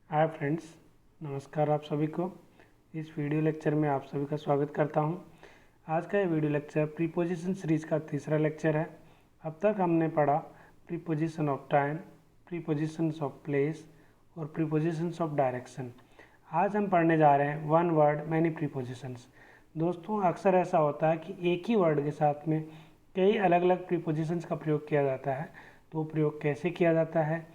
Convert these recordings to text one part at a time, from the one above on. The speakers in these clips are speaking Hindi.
हाय फ्रेंड्स, नमस्कार आप सभी को। इस वीडियो लेक्चर में आप सभी का स्वागत करता हूं। आज का ये वीडियो लेक्चर प्रीपोजिशन सीरीज का तीसरा लेक्चर है। अब तक हमने पढ़ा preposition of time, prepositions of place और प्रीपोजिशंस ऑफ डायरेक्शन। आज हम पढ़ने जा रहे हैं वन वर्ड मैनी प्रीपोजिशंस। दोस्तों, अक्सर ऐसा होता है कि एक ही वर्ड के साथ में कई अलग अलग प्रीपोजिशंस का प्रयोग किया जाता है। तो प्रयोग कैसे किया जाता है,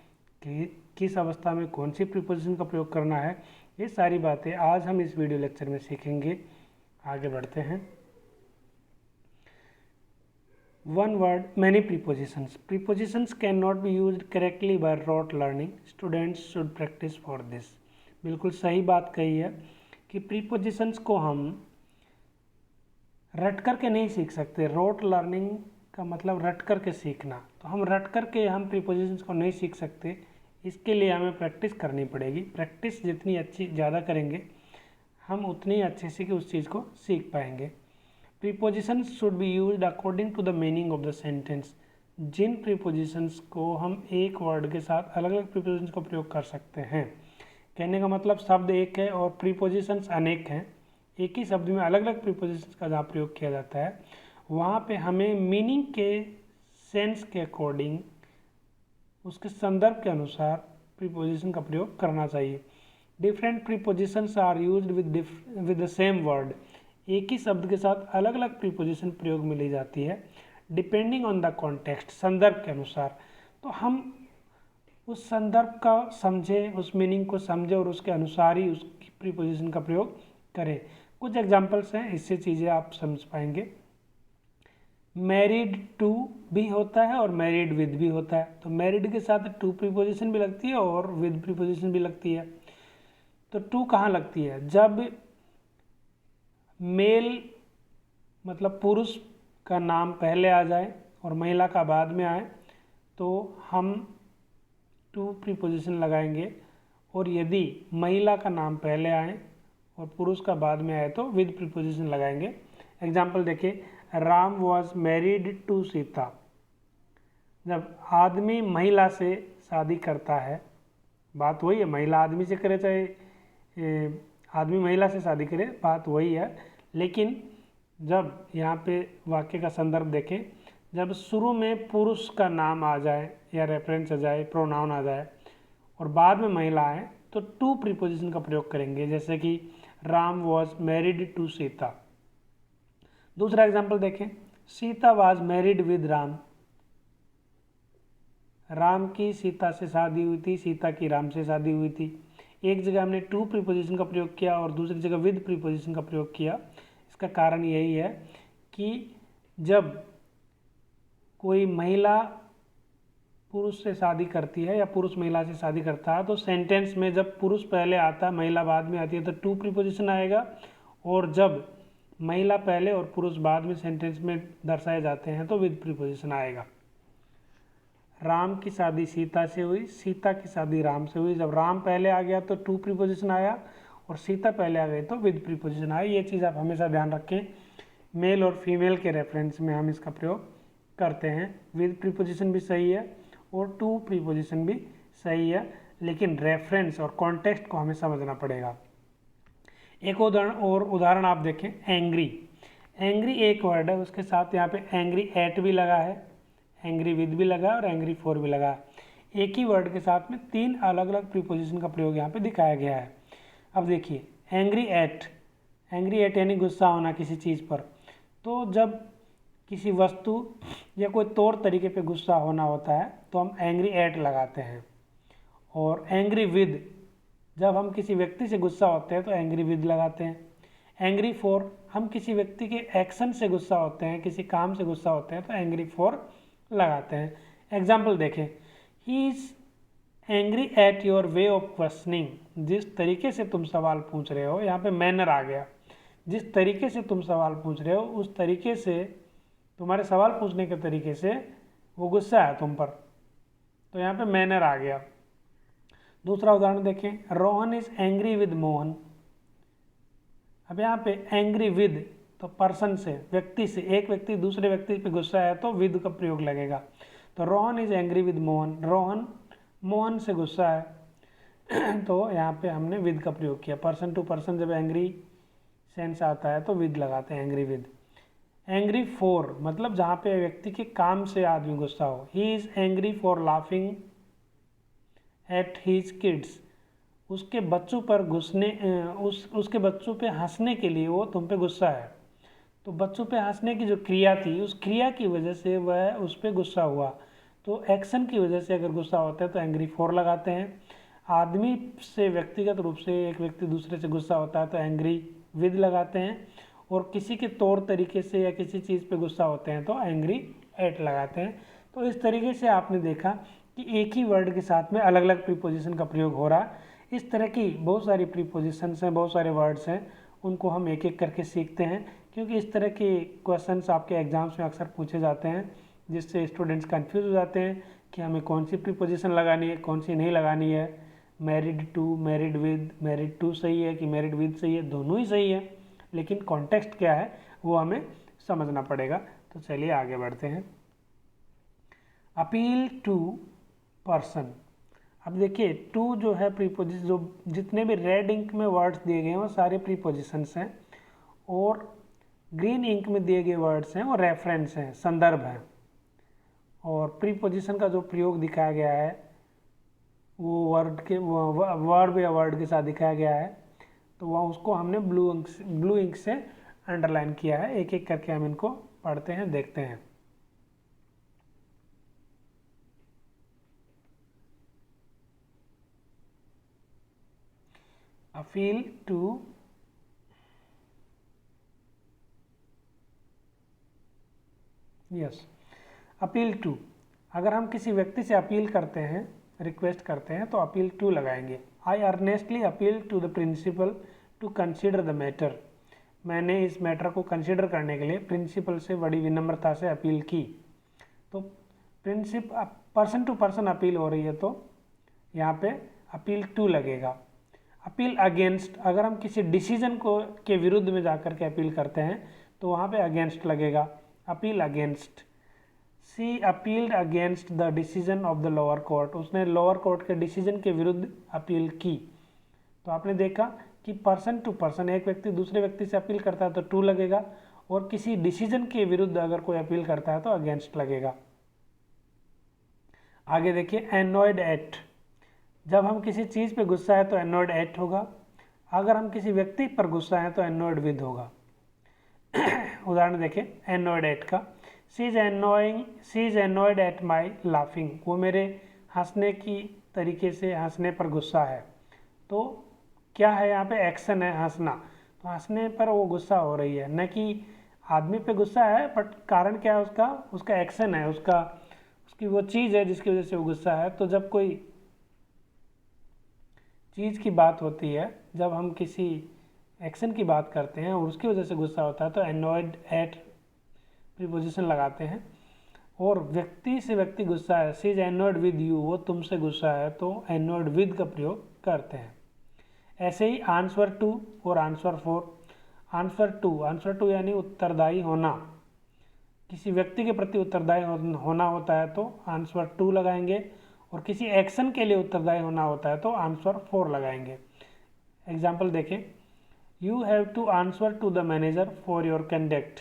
कि किस अवस्था में कौन सी प्रीपोजिशन का प्रयोग करना है, ये सारी बातें आज हम इस वीडियो लेक्चर में सीखेंगे। आगे बढ़ते हैं। One word many prepositions. Prepositions can not be used correctly by rote learning. Students should practise for this. बिल्कुल सही बात कही है कि प्रीपोजिशंस को हम रट करके नहीं सीख सकते। रोट लर्निंग का मतलब रट करके सीखना, तो हम रट करके हम प्रीपोजिशंस को नहीं सीख सकते। इसके लिए हमें प्रैक्टिस करनी पड़ेगी। प्रैक्टिस जितनी अच्छी ज़्यादा करेंगे हम उतनी अच्छे से कि उस चीज़ को सीख पाएंगे। Prepositions should be used according to the meaning of the sentence. जिन प्रीपोजिशंस को हम एक वर्ड के साथ अलग अलग प्रीपोजिशंस को प्रयोग कर सकते हैं, कहने का मतलब शब्द एक है और प्रीपोजिशंस अनेक हैं। एक ही शब्द में अलग अलग प्रीपोजिशंस का जहाँ प्रयोग किया जाता है, वहाँ पे हमें मीनिंग के सेंस के अकॉर्डिंग, उसके संदर्भ के अनुसार प्रीपोजिशन का प्रयोग करना चाहिए। Different prepositions are used with the same word. एक ही शब्द के साथ अलग अलग प्रीपोजिशन प्रयोग में ली जाती है, डिपेंडिंग ऑन द कॉन्टेक्स्ट, संदर्भ के अनुसार। तो हम उस संदर्भ का समझे, उस मीनिंग को समझे और उसके अनुसार ही उसकी प्रीपोजिशन का प्रयोग करें। कुछ एग्जाम्पल्स हैं, इससे चीज़ें आप समझ पाएंगे। मैरिड टू भी होता है और मैरिड विद भी होता है। तो मैरिड के साथ टू प्रीपोजिशन भी लगती है और विद प्रीपोजिशन भी लगती है। तो टू कहाँ लगती है? जब मेल मतलब पुरुष का नाम पहले आ जाए और महिला का बाद में आए तो हम टू प्रीपोजिशन लगाएंगे, और यदि महिला का नाम पहले आए और पुरुष का बाद में आए तो विद प्रीपोजिशन लगाएंगे। एग्जाम्पल देखिए, Ram was married to Sita. जब आदमी महिला से शादी करता है, बात वही है, महिला आदमी से करे चाहे आदमी महिला से शादी करे, बात वही है। लेकिन जब यहाँ पे वाक्य का संदर्भ देखें, जब शुरू में पुरुष का नाम आ जाए या रेफरेंस आ जाए, प्रोनाउन आ जाए और बाद में महिला आए तो टू प्रीपोजिशन का प्रयोग करेंगे, जैसे कि Ram was married to Sita. दूसरा एग्जाम्पल देखें, Sita was married with Ram. Ram की सीता से शादी हुई थी, सीता की राम से शादी हुई थी। एक जगह हमने टू प्रीपोजिशन का प्रयोग किया और दूसरी जगह विद प्रीपोजिशन का प्रयोग किया। इसका कारण यही है कि जब कोई महिला पुरुष से शादी करती है या पुरुष महिला से शादी करता है तो सेंटेंस में जब पुरुष पहले आता है महिला बाद में आती है तो टू प्रीपोजिशन आएगा, और जब महिला पहले और पुरुष बाद में सेंटेंस में दर्शाए जाते हैं तो विद प्रीपोजिशन आएगा। राम की शादी सीता से हुई, सीता की शादी राम से हुई। जब राम पहले आ गया तो टू प्रीपोजिशन आया और सीता पहले आ गई तो विद प्रीपोजिशन आया। ये चीज़ आप हमेशा ध्यान रखें। मेल और फीमेल के रेफरेंस में हम इसका प्रयोग करते हैं। विद प्रीपोजिशन भी सही है और टू प्रीपोजिशन भी सही है, लेकिन रेफरेंस और कॉन्टेक्स्ट को हमें समझना पड़ेगा। एक उदाहरण आप देखें, एंग्री। एंग्री एक वर्ड है, उसके साथ यहाँ पे एंग्री एट भी लगा है, एंग्री विद भी लगा है और एंग्री फॉर भी लगा है। एक ही वर्ड के साथ में तीन अलग अलग प्रीपोजिशन का प्रयोग यहाँ पे दिखाया गया है। अब देखिए, एंग्री एट, एंग्री एट यानी गुस्सा होना किसी चीज़ पर। तो जब किसी वस्तु या कोई तौर तरीके पे गुस्सा होना होता है तो हम एंग्री एट लगाते हैं। और एंग्री विद, जब हम किसी व्यक्ति से गुस्सा होते हैं तो एंग्री विद लगाते हैं। एंग्री फॉर, हम किसी व्यक्ति के एक्शन से गुस्सा होते हैं, किसी काम से गुस्सा होते हैं तो एंग्री फॉर लगाते हैं। एग्जाम्पल देखें, he is angry at your way of questioning. जिस तरीके से तुम सवाल पूछ रहे हो, यहाँ पे मैनर आ गया। जिस तरीके से तुम सवाल पूछ रहे हो उस तरीके से, तुम्हारे सवाल पूछने के तरीके से वो गुस्सा है तुम पर, तो यहाँ पे मैनर आ गया। दूसरा उदाहरण देखें, Rohan is angry with Mohan. अब यहाँ पे एंग्री विद, तो पर्सन से, व्यक्ति से, एक व्यक्ति दूसरे व्यक्ति पे गुस्सा है तो विद का प्रयोग लगेगा। तो Rohan is angry with Mohan, Rohan Mohan से गुस्सा है। तो यहाँ पे हमने विद का प्रयोग किया। पर्सन टू पर्सन जब एंग्री सेंस आता है तो विद लगाते हैं, एंग्री विद। एंग्री फॉर मतलब जहाँ पे व्यक्ति के काम से आदमी गुस्सा हो। He is angry for laughing at his kids, उसके बच्चों पर उसके बच्चों पे हंसने के लिए वो तुम पे गुस्सा है। तो बच्चों पे हंसने की जो क्रिया थी, उस क्रिया की वजह से वह उस पर गुस्सा हुआ। तो एक्शन की वजह से अगर गुस्सा होता है तो एंग्री फॉर लगाते हैं। आदमी से व्यक्तिगत रूप से एक व्यक्ति दूसरे से गुस्सा होता है तो एंग्री विद लगाते हैं। और किसी के तौर तरीके से या किसी चीज़ पे गुस्सा होते हैं तो एंग्री एट लगाते हैं। तो इस तरीके से आपने देखा कि एक ही वर्ड के साथ में अलग अलग प्रीपोजिशन का प्रयोग हो रहा है। इस तरह की बहुत सारी प्रीपोजिशंस हैं, बहुत सारे वर्ड्स हैं, उनको हम एक एक करके सीखते हैं, क्योंकि इस तरह के क्वेश्चंस आपके एग्जाम्स में अक्सर पूछे जाते हैं, जिससे स्टूडेंट्स कंफ्यूज हो जाते हैं कि हमें कौन सी प्रीपोजिशन लगानी है, कौन सी नहीं लगानी है। Married to, married with, married to सही है कि मैरिड विद सही है, दोनों ही सही है, लेकिन कॉन्टेक्स्ट क्या है वो हमें समझना पड़ेगा। तो चलिए आगे बढ़ते हैं। Appeal to person. अब देखिए टू जो है प्रीपोजिशन, जो जितने भी रेड इंक में वर्ड्स दिए गए हैं वो सारे प्रीपोजिशंस हैं, और ग्रीन इंक में दिए गए वर्ड्स हैं वो रेफरेंस हैं, संदर्भ हैं। और प्रीपोजिशन का जो प्रयोग दिखाया गया है वो वर्ब या वर्ड के साथ दिखाया गया है, तो वह उसको हमने ब्लू इंक से अंडरलाइन किया है। एक एक करके हम इनको पढ़ते हैं, देखते हैं। Appeal to yes, appeal to, अगर हम किसी व्यक्ति से अपील करते हैं, रिक्वेस्ट करते हैं, तो अपील टू लगाएंगे। I earnestly appeal to the principal to consider the matter. मैंने इस मैटर को कंसिडर करने के लिए प्रिंसिपल से बड़ी विनम्रता से अपील की। तो पर्सन टू पर्सन अपील हो रही है तो यहाँ पे अपील टू लगेगा। अपील अगेंस्ट, अगर हम किसी डिसीजन को के विरुद्ध में जाकर के अपील करते हैं तो वहाँ पे अगेंस्ट लगेगा। Appeal against. She appealed against the decision of the lower court, उसने लोअर कोर्ट के डिसीजन के विरुद्ध अपील की। तो आपने देखा कि पर्सन टू पर्सन, एक व्यक्ति दूसरे व्यक्ति से अपील करता है तो टू लगेगा, और किसी डिसीजन के विरुद्ध अगर कोई अपील करता है तो अगेंस्ट लगेगा। आगे देखिए एनॉयड एट, जब हम किसी चीज़ पे गुस्सा है तो एनॉयड एट होगा। अगर हम किसी व्यक्ति पर गुस्सा है तो एनॉयड विद होगा। उदाहरण देखिए एनॉयड एट का। She is annoyed at my laughing, वो मेरे हंसने की तरीके से हंसने पर गुस्सा है। तो क्या है यहाँ पे, एक्शन है हंसना, तो हंसने पर वो गुस्सा हो रही है, न कि आदमी पे गुस्सा है, बट कारण क्या है उसका एक्शन है, उसकी वो चीज़ है जिसकी वजह से वो गुस्सा है। तो जब कोई चीज़ की बात होती है, जब हम किसी एक्शन की बात करते हैं और उसकी वजह से गुस्सा होता है तो एनॉयड एट प्रीपोजिशन लगाते हैं। और व्यक्ति से व्यक्ति गुस्सा है, सी इज एनॉयड विद यू, वो तुमसे गुस्सा है, तो एनॉयड विद का प्रयोग करते हैं। ऐसे ही आंसर टू और आंसर फॉर। आंसर टू यानी उत्तरदायी होना, किसी व्यक्ति के प्रति उत्तरदायी होना होता है तो आंसर टू लगाएंगे, और किसी एक्शन के लिए उत्तरदायी होना होता है तो आंसर फॉर लगाएंगे। एग्जाम्पल देखें, you have to answer to the manager for your conduct,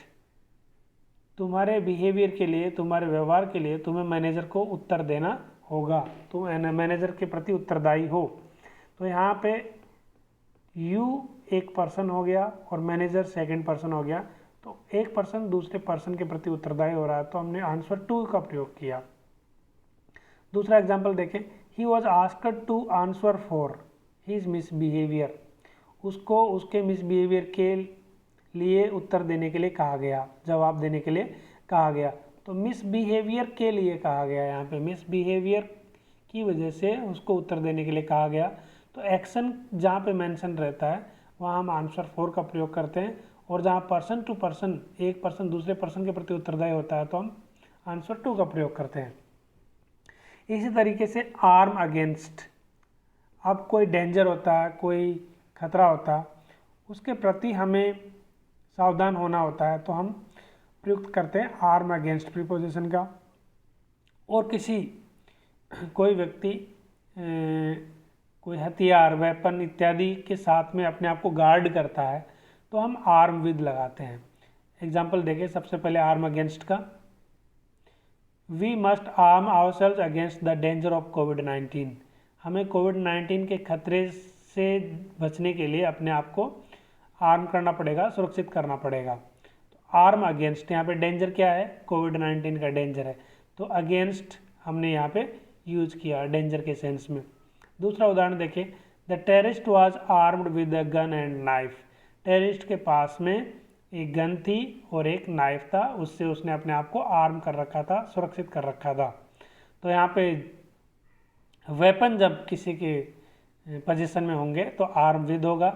तुम्हारे बिहेवियर के लिए, तुम्हारे व्यवहार के लिए तुम्हें मैनेजर को उत्तर देना होगा, तुम मैनेजर के प्रति उत्तरदायी हो। तो यहाँ पे यू एक पर्सन हो गया और मैनेजर सेकंड पर्सन हो गया, तो एक पर्सन दूसरे पर्सन के प्रति उत्तरदायी हो रहा है तो हमने आंसर टू का प्रयोग किया। दूसरा एग्जाम्पल देखें, he was asked to answer for his misbehaviour, उसको उसके मिसबिहेवियर के लिए उत्तर देने के लिए कहा गया, जवाब देने के लिए कहा गया। तो मिसबिहेवियर के लिए कहा गया, यहाँ पे मिसबिहेवियर की वजह से उसको उत्तर देने के लिए कहा गया। तो एक्शन जहाँ पे मेंशन रहता है वहाँ हम आंसर फॉर का प्रयोग करते हैं, और जहाँ पर्सन टू पर्सन, एक पर्सन दूसरे पर्सन के प्रति उत्तरदायी होता है तो हम आंसर टू का प्रयोग करते हैं। इसी तरीके से आर्म अगेंस्ट, अब कोई डेंजर होता है, कोई खतरा होता है, उसके प्रति हमें सावधान होना होता है तो हम प्रयुक्त करते हैं आर्म अगेंस्ट प्रीपोजिशन का। और कोई व्यक्ति कोई हथियार, वेपन इत्यादि के साथ में अपने आप को गार्ड करता है तो हम आर्म विद लगाते हैं। एग्जाम्पल देखें सबसे पहले आर्म अगेंस्ट का। We must arm ourselves against the danger of कोविड-19। हमें कोविड-19 के खतरे से बचने के लिए अपने आप को आर्म करना पड़ेगा, सुरक्षित करना पड़ेगा। तो आर्म अगेंस्ट, यहाँ पे डेंजर क्या है, कोविड-19 का डेंजर है, तो अगेंस्ट हमने यहाँ पे यूज किया डेंजर के सेंस में। दूसरा उदाहरण देखें, the terrorist was armed with a gun and knife. Terrorist के पास में एक गन थी और एक नाइफ था, उससे उसने अपने आप को आर्म कर रखा था, सुरक्षित कर रखा था। तो यहाँ पे वेपन जब किसी के पोजीशन में होंगे तो आर्म विद होगा,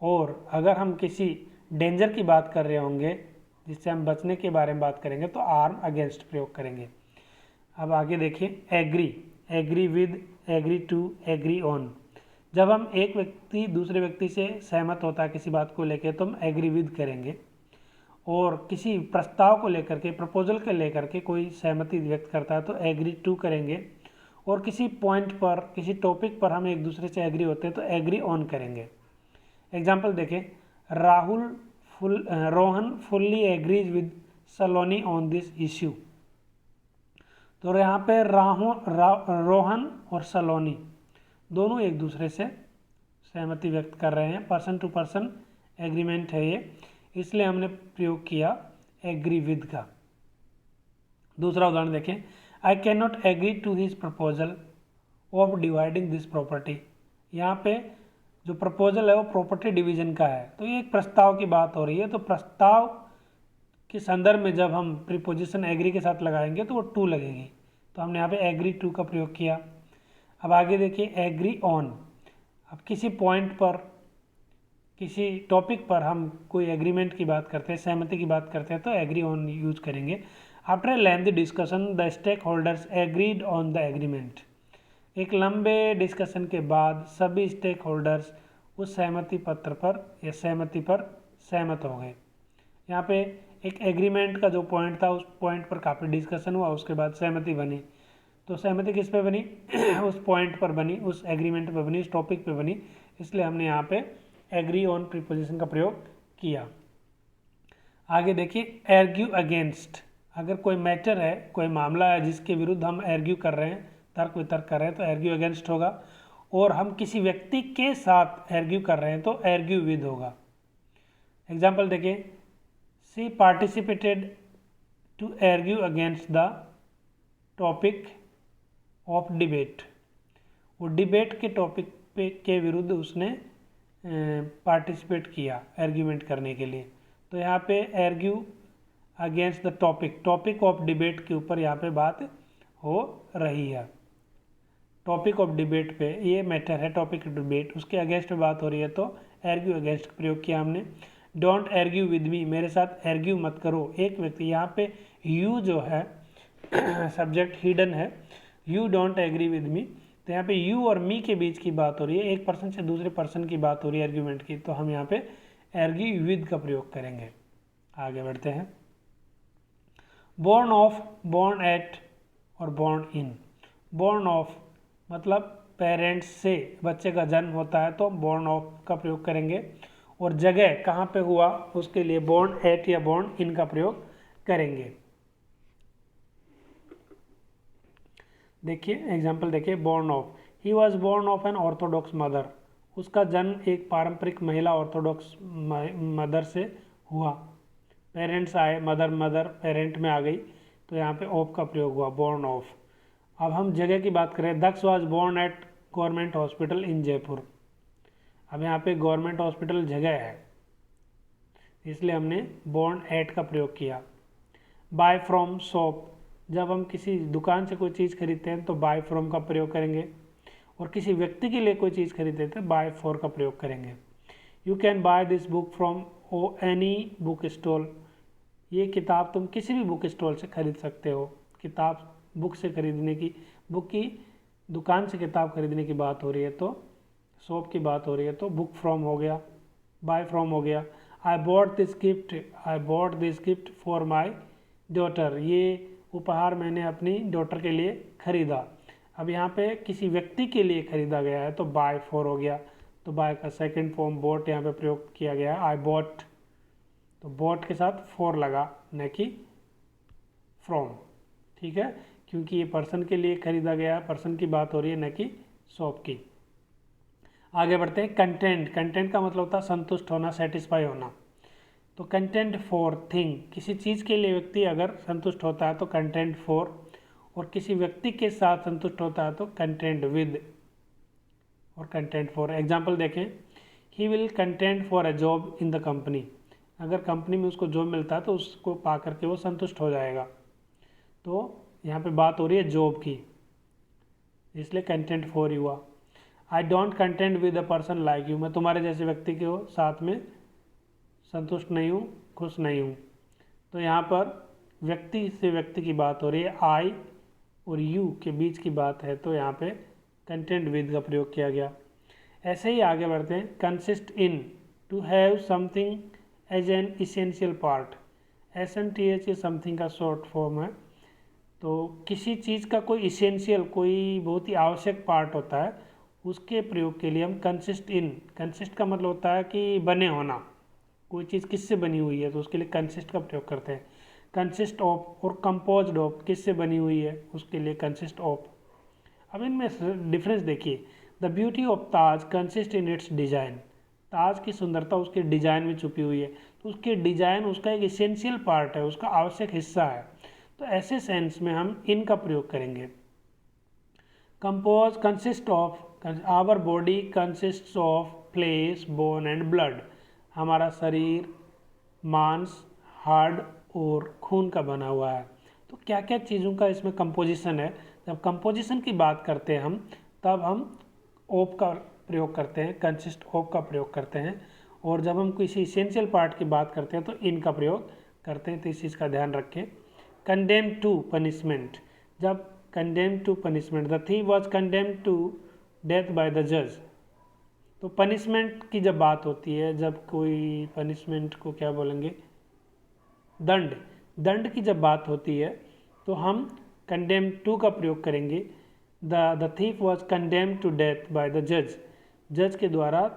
और अगर हम किसी डेंजर की बात कर रहे होंगे जिससे हम बचने के बारे में बात करेंगे तो आर्म अगेंस्ट प्रयोग करेंगे। अब आगे देखिए, agree, agree with, agree to, agree on. जब हम एक व्यक्ति दूसरे व्यक्ति से सहमत होता है किसी बात को लेकर तो हम एग्री विद करेंगे, और किसी प्रस्ताव को लेकर के, प्रपोजल को लेकर के कोई सहमति व्यक्त करता है तो एग्री टू करेंगे, और किसी पॉइंट पर, किसी टॉपिक पर हम एक दूसरे से एग्री होते हैं तो एग्री ऑन करेंगे। एग्जाम्पल देखें, Rohan fully agrees with Saloni on this issue. तो यहाँ पे रोहन और सलोनी दोनों एक दूसरे से सहमति व्यक्त कर रहे हैं, पर्सन टू पर्सन एग्रीमेंट है ये, इसलिए हमने प्रयोग किया एग्री विद का। दूसरा उदाहरण देखें, I can not agree to his proposal of dividing this property. यहाँ पे जो प्रपोजल है वो प्रॉपर्टी डिवीजन का है, तो ये एक प्रस्ताव की बात हो रही है, तो प्रस्ताव के संदर्भ में जब हम प्रीपोजिशन एग्री के साथ लगाएंगे तो वो टू लगेगी, तो हमने यहाँ पे एग्री टू का प्रयोग किया। अब आगे देखिए, एग्री ऑन। अब किसी पॉइंट पर, किसी टॉपिक पर हम कोई एग्रीमेंट की बात करते हैं, सहमति की बात करते हैं तो एग्री ऑन यूज करेंगे। After a lengthy discussion the stakeholders agreed on the agreement. एक लंबे डिस्कशन के बाद सभी स्टेक होल्डर्स उस सहमति पत्र पर या सहमति पर सहमत हो गए। यहाँ पे एक एग्रीमेंट का जो पॉइंट था उस पॉइंट पर काफ़ी डिस्कशन हुआ, उसके बाद सहमति बनी। तो सहमति किस पे बनी उस पॉइंट पर बनी, उस एग्रीमेंट पे बनी, उस टॉपिक पे बनी, इसलिए हमने यहाँ पे एग्री ऑन प्रीपोजिशन का प्रयोग किया। आगे देखिए, एर्ग्यू अगेंस्ट। अगर कोई मैटर है, कोई मामला है जिसके विरुद्ध हम एर्ग्यू कर रहे हैं, तर्क वितर्क कर रहे हैं तो एर्ग्यू अगेंस्ट होगा, और हम किसी व्यक्ति के साथ एर्ग्यू कर रहे हैं तो एर्ग्यू विद होगा। एग्जाम्पल देखिए, she participated to argue against the topic of debate. वो डिबेट के टॉपिक पे के विरुद्ध उसने पार्टिसिपेट किया एर्ग्यूमेंट करने के लिए, तो यहाँ पे argue against the topic, topic of debate के ऊपर यहाँ पे बात हो रही है। टॉपिक ऑफ डिबेट पे, ये मैटर है टॉपिक ऑफ डिबेट, उसके अगेंस्ट में बात हो रही है तो एर्ग्यू अगेंस्ट प्रयोग किया हमने। डोंट एर्ग्यू विद मी, मेरे साथ एर्ग्यू मत करो। एक व्यक्ति, यहाँ पे यू जो है सब्जेक्ट हिडन है, you don't agree with me, तो यहाँ पे यू और मी के बीच की बात हो रही है, एक पर्सन से दूसरे पर्सन की बात हो रही है आर्ग्यूमेंट की, तो हम यहाँ पे एर्ग्यू विद का प्रयोग करेंगे। आगे बढ़ते हैं, बोर्न ऑफ, बोर्न एट और बोर्न इन। बोर्न ऑफ मतलब पेरेंट्स से बच्चे का जन्म होता है तो बोर्न ऑफ का प्रयोग करेंगे, और जगह कहाँ पे हुआ उसके लिए बोर्न एट या बोर्न इन का प्रयोग करेंगे। देखिए एग्जाम्पल देखिए, born of, he was born of an orthodox mother. उसका जन्म एक पारंपरिक महिला ऑर्थोडॉक्स मदर से हुआ। पेरेंट्स आए, मदर मदर पेरेंट में आ गई, तो यहाँ पे ऑफ का प्रयोग हुआ, बोर्न ऑफ। अब हम जगह की बात करें, Daksh was born at government hospital in Jaipur. अब यहाँ पे गवर्नमेंट हॉस्पिटल जगह है, इसलिए हमने बोर्न एट का प्रयोग किया। बाय फ्रॉम, शॉप, जब हम किसी दुकान से कोई चीज़ खरीदते हैं तो बाय फ्रॉम का प्रयोग करेंगे, और किसी व्यक्ति के लिए कोई चीज़ खरीदते हैं तो बाय फॉर का प्रयोग करेंगे। You can by this book from any book stall. ये किताब तुम किसी भी बुक स्टॉल से खरीद सकते हो। किताब बुक से खरीदने की, बुक की दुकान से किताब खरीदने की बात हो रही है तो शॉप की बात हो रही है तो बुक फ्रॉम हो गया, बाय फ्रॉम हो गया। I bought this gift for my daughter. ये उपहार मैंने अपनी डॉटर के लिए खरीदा। अब यहाँ पे किसी व्यक्ति के लिए खरीदा गया है तो बाय फॉर हो गया, तो बाय का सेकंड फॉर्म बॉट यहाँ पे प्रयोग किया गया है, आई बॉट, तो बॉट के साथ फॉर लगा न कि फ्रॉम, ठीक है, क्योंकि ये पर्सन के लिए खरीदा गया है, पर्सन की बात हो रही है न कि शॉप की। आगे बढ़ते हैं। कंटेंट, कंटेंट का मतलब होता है संतुष्ट होना, सेटिस्फाई होना। तो कंटेंट फॉर थिंग, किसी चीज़ के लिए व्यक्ति अगर संतुष्ट होता है तो कंटेंट फॉर, और किसी व्यक्ति के साथ संतुष्ट होता है तो कंटेंट विद और कंटेंट फॉर। एग्जाम्पल देखें, he will content for a job in the company, अगर कंपनी में उसको जॉब मिलता है तो उसको पा करके वो संतुष्ट हो जाएगा। तो यहाँ पे बात हो रही है जॉब की, इसलिए कंटेंट फॉर हुआ। I don't content with a person like you, मैं तुम्हारे जैसे व्यक्ति के साथ में संतुष्ट नहीं हूँ, खुश नहीं हूँ। तो यहाँ पर व्यक्ति से व्यक्ति की बात हो रही है, आई और यू के बीच की बात है, तो यहाँ पे कंटेंट विद का प्रयोग किया गया। ऐसे ही आगे बढ़ते हैं। Consist in, to have something as an essential part, SNTH ये समथिंग का शॉर्ट फॉर्म है। तो किसी चीज़ का कोई इसेंशियल, कोई बहुत ही आवश्यक पार्ट होता है, उसके प्रयोग के लिए हम कंसिस्ट इन, कंसिस्ट का मतलब होता है कि बने होना, कोई चीज़ किससे बनी हुई है तो उसके लिए कंसिस्ट का प्रयोग करते हैं। कंसिस्ट ऑफ और कंपोज्ड ऑफ, किससे बनी हुई है उसके लिए कंसिस्ट ऑफ। अब इनमें डिफरेंस देखिए। The beauty of Taj consist in its design, Taj की सुंदरता उसके डिजाइन में छुपी हुई है, तो उसके डिजाइन उसका एक इसेंशियल पार्ट है, उसका आवश्यक हिस्सा है। तो ऐसे सेंस में हम इन का प्रयोग करेंगे। Compose, consist of, our body consist of flesh, bone and blood, हमारा शरीर मांस, हार्ड और खून का बना हुआ है। तो क्या क्या चीज़ों का इसमें कंपोजिशन है। जब कंपोजिशन की बात करते हैं हम, तब हम ऑफ का प्रयोग करते हैं, कंसिस्ट ऑफ का प्रयोग करते हैं, और जब हम किसी इसेंशियल पार्ट की बात करते हैं तो इन का प्रयोग करते हैं। तो इस चीज़ का ध्यान रखें। कंडेम टू पनिशमेंट, जब condemn to punishment, the thief was condemn to death by the जज, तो पनिशमेंट की जब बात होती है, जब कोई पनिशमेंट को क्या बोलेंगे, दंड, दंड की जब बात होती है तो हम कंडेम टू का प्रयोग करेंगे। The thief was condemn to death by the जज, जज के द्वारा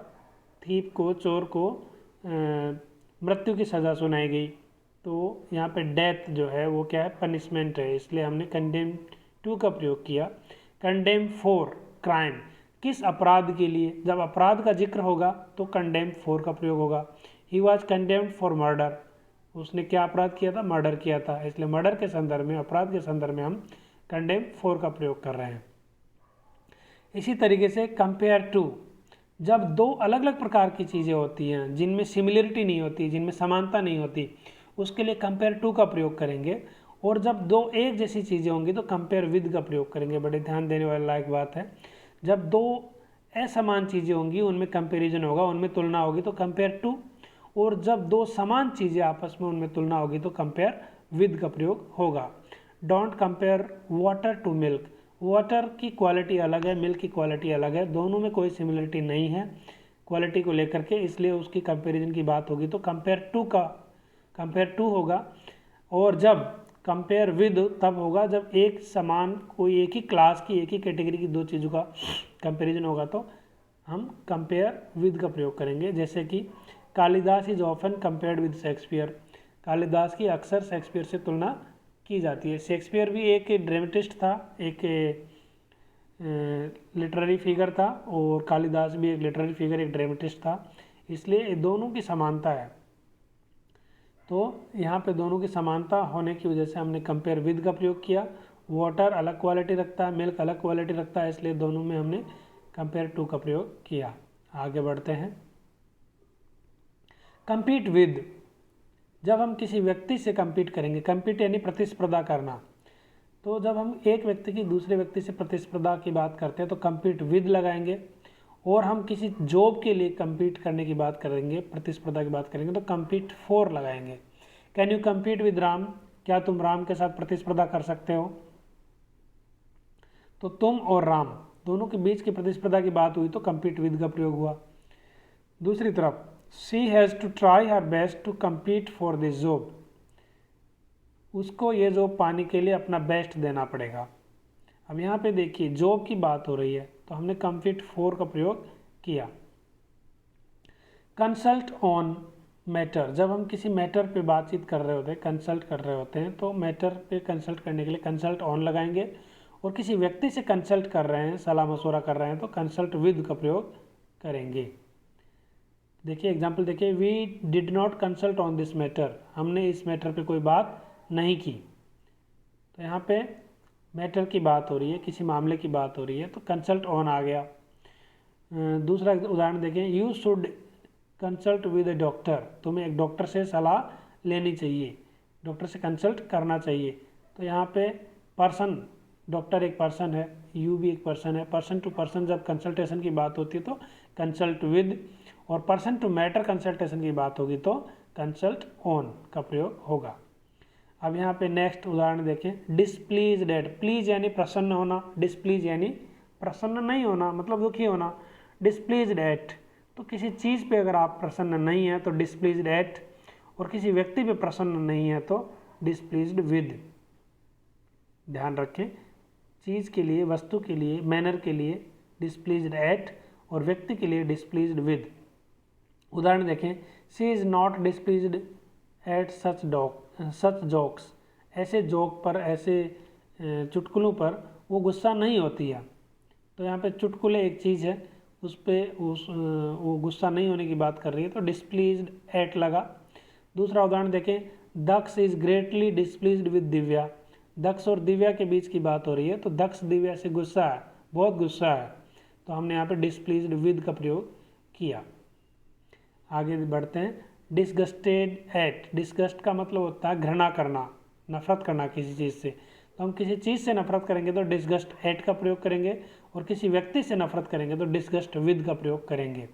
थीफ को, चोर को मृत्यु की सज़ा सुनाई गई। तो यहाँ पे डेथ जो है वो क्या है, पनिशमेंट है, इसलिए हमने कंडेम टू का प्रयोग किया। कंडेम फॉर क्राइम, किस अपराध के लिए, जब अपराध का जिक्र होगा तो कंडेम फॉर का प्रयोग होगा। He was condemned for murder, उसने क्या अपराध किया था, मर्डर किया था, इसलिए मर्डर के संदर्भ में, अपराध के संदर्भ में हम कंडेम फॉर का प्रयोग कर रहे हैं। इसी तरीके से कंपेयर टू, जब दो अलग अलग प्रकार की चीज़ें होती हैं जिनमें सिमिलरिटी नहीं होती, जिनमें समानता नहीं होती, उसके लिए कंपेयर टू का प्रयोग करेंगे। और जब दो एक जैसी चीज़ें होंगी तो कंपेयर विद का प्रयोग करेंगे। बड़े ध्यान देने वाली लायक बात है। जब दो असमान चीज़ें होंगी उनमें कंपेरिजन होगा, उनमें तुलना होगी तो कंपेयर टू, और जब दो समान चीज़ें आपस में उनमें तुलना होगी तो कंपेयर विद का प्रयोग होगा। Don't compare water to milk, water की क्वालिटी अलग है, मिल्क की क्वालिटी अलग है, दोनों में कोई सिमिलरिटी नहीं है क्वालिटी को लेकर के, इसलिए उसकी कंपैरिजन की बात होगी तो कंपेयर टू होगा। और जब कंपेयर विद तब होगा जब एक समान, कोई एक ही क्लास की, एक ही कैटेगरी की दो चीज़ों का कंपैरिजन होगा तो हम कंपेयर विद का प्रयोग करेंगे। जैसे कि Kalidas is often compared with Shakespeare, Kalidas की अक्सर शेक्सपियर से तुलना की जाती है। शेक्सपियर भी एक ड्रामेटिस्ट था, एक लिटरेरी फिगर था, और कालिदास भी एक लिटरेरी फिगर, एक ड्रामेटिस्ट था, इसलिए दोनों की समानता है। तो यहाँ पे दोनों की समानता होने की वजह से हमने कंपेयर विद का प्रयोग किया। वाटर अलग क्वालिटी रखता है, मिल्क अलग क्वालिटी रखता है, इसलिए दोनों में हमने कंपेयर टू का प्रयोग किया। आगे बढ़ते हैं। कंपीट विद, जब हम किसी व्यक्ति से कंपीट करेंगे, कंपीट यानी प्रतिस्पर्धा करना, तो जब हम एक व्यक्ति की दूसरे व्यक्ति से प्रतिस्पर्धा की बात करते हैं तो कंपीट विद लगाएंगे। और हम किसी जॉब के लिए कंपीट करने की बात करेंगे, प्रतिस्पर्धा की बात करेंगे तो कंपीट फॉर लगाएंगे। Can you compete with Ram, क्या तुम राम के साथ प्रतिस्पर्धा कर सकते हो, तो तुम और राम दोनों के बीच की प्रतिस्पर्धा की बात हुई तो कंपीट विद का प्रयोग हुआ। दूसरी तरफ, she has to try her best to compete for this job, उसको ये जॉब पाने के लिए अपना बेस्ट देना पड़ेगा। अब यहाँ पे देखिए जॉब की बात हो रही है तो हमने कम्पीट फॉर का प्रयोग किया। कंसल्ट ऑन मैटर, जब हम किसी मैटर पे बातचीत कर रहे होते हैं, कंसल्ट कर रहे होते हैं, तो मैटर पे कंसल्ट करने के लिए कंसल्ट ऑन लगाएंगे। और किसी व्यक्ति से कंसल्ट कर रहे हैं, सलाह मशवरा कर रहे हैं, तो कंसल्ट विद का प्रयोग करेंगे। देखिए एग्जाम्पल देखिए, we did not consult on this matter, हमने इस मैटर पे कोई बात नहीं की। तो यहाँ पे मैटर की बात हो रही है, किसी मामले की बात हो रही है, तो कंसल्ट ऑन आ गया। दूसरा उदाहरण देखें, you should consult with A doctor, तुम्हें एक डॉक्टर से सलाह लेनी चाहिए, डॉक्टर से कंसल्ट करना चाहिए। तो यहाँ पे पर्सन, डॉक्टर एक पर्सन है, यू भी एक पर्सन है, पर्सन टू पर्सन जब कंसल्टेशन की बात होती है तो कंसल्ट विद, और पर्सन टू मैटर कंसल्टेशन की बात होगी तो कंसल्ट ऑन का प्रयोग होगा। अब यहाँ पे नेक्स्ट उदाहरण देखें, डिसप्लीज्ड एट, प्लीज यानी प्रसन्न होना, डिसप्लीज यानी प्रसन्न नहीं होना, मतलब दुखी होना। डिसप्लीज्ड एट, तो किसी चीज़ पे अगर आप प्रसन्न नहीं है तो डिसप्लीज्ड एट, और किसी व्यक्ति पे प्रसन्न नहीं है तो डिसप्लीज्ड विद। ध्यान रखें, चीज़ के लिए, वस्तु के लिए, मैनर के लिए डिसप्लीज्ड एट, और व्यक्ति के लिए डिसप्लीज्ड विद। उदाहरण देखें, she is not displeased at such jokes, ऐसे जोक पर, ऐसे चुटकुलों पर वो गुस्सा नहीं होती है। तो यहाँ पे चुटकुले एक चीज़ है, उस पर वो गुस्सा नहीं होने की बात कर रही है तो डिसप्लीज्ड एट लगा। दूसरा उदाहरण देखें, दक्ष इज़ ग्रेटली डिसप्लीज्ड विद दिव्या, दक्ष और दिव्या के बीच की बात हो रही है तो दक्ष दिव्या से गुस्सा है, बहुत गुस्सा है, तो हमने यहाँ पे डिसप्लीज्ड विद का प्रयोग किया। आगे बढ़ते हैं, डिसगस्टेड एट, डिसगस्ट का मतलब होता है घृणा करना, नफरत करना किसी चीज़ से। तो हम किसी चीज़ से नफरत करेंगे तो डिसगस्ट एट का प्रयोग करेंगे, और किसी व्यक्ति से नफरत करेंगे तो डिसगस्ट विद का प्रयोग करेंगे।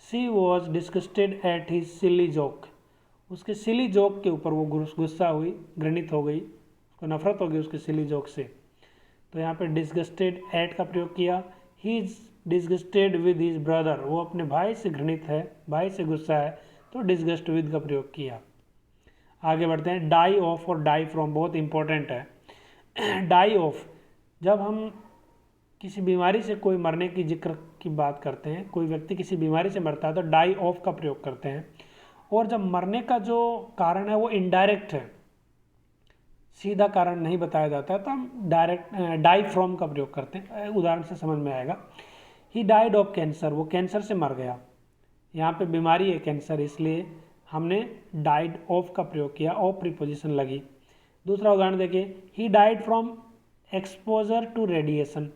She was disgusted at his silly joke, उसके सिली जोक के ऊपर वो गुस्सा हुई, घृणित हो गई, उसको नफरत हो गई उसके सिली जोक से, तो यहाँ पे डिसगस्टेड एट का प्रयोग किया। He is disgusted with his brother, वो अपने भाई से घृणित है, भाई से गुस्सा है, तो डिसगस्ट विद का प्रयोग किया। आगे बढ़ते हैं, डाई ऑफ और डाई फ्रॉम बहुत इंपॉर्टेंट है। डाई ऑफ, जब हम किसी बीमारी से कोई मरने की जिक्र की बात करते हैं, कोई व्यक्ति किसी बीमारी से मरता है तो डाई ऑफ का प्रयोग करते हैं। और जब मरने का जो कारण है वो इनडायरेक्ट है, सीधा कारण नहीं बताया जाता है, तो हम डायरेक्ट डाई फ्रॉम का प्रयोग करते हैं। उदाहरण से समझ में आएगा, ही डाइड ऑफ कैंसर, वो कैंसर से मर गया। यहाँ पे बीमारी है कैंसर, इसलिए हमने डाइड ऑफ का प्रयोग किया, ऑफ प्रीपोजिशन लगी। दूसरा उदाहरण देखिए, he died from exposure to radiation,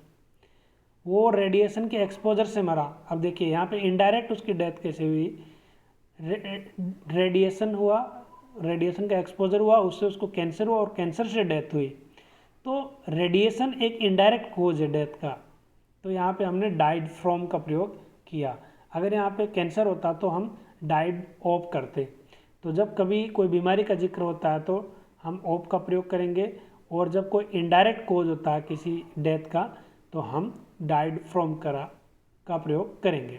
वो रेडिएशन के एक्सपोजर से मरा। अब देखिए यहाँ पे इनडायरेक्ट उसकी डेथ कैसे हुई, रेडिएशन हुआ, रेडिएशन का एक्सपोजर हुआ, उससे उसको कैंसर हुआ और कैंसर से डेथ हुई। तो रेडिएशन एक इनडायरेक्ट कोज है डेथ का, तो यहाँ पे हमने डाइड फ्रॉम का प्रयोग किया। अगर यहाँ पे कैंसर होता तो हम डाइड ऑफ करते। तो जब कभी कोई बीमारी का जिक्र होता है तो हम ऑफ का प्रयोग करेंगे, और जब कोई इनडायरेक्ट कोज होता है किसी डेथ का तो हम डाइड फ्रॉम का प्रयोग करेंगे।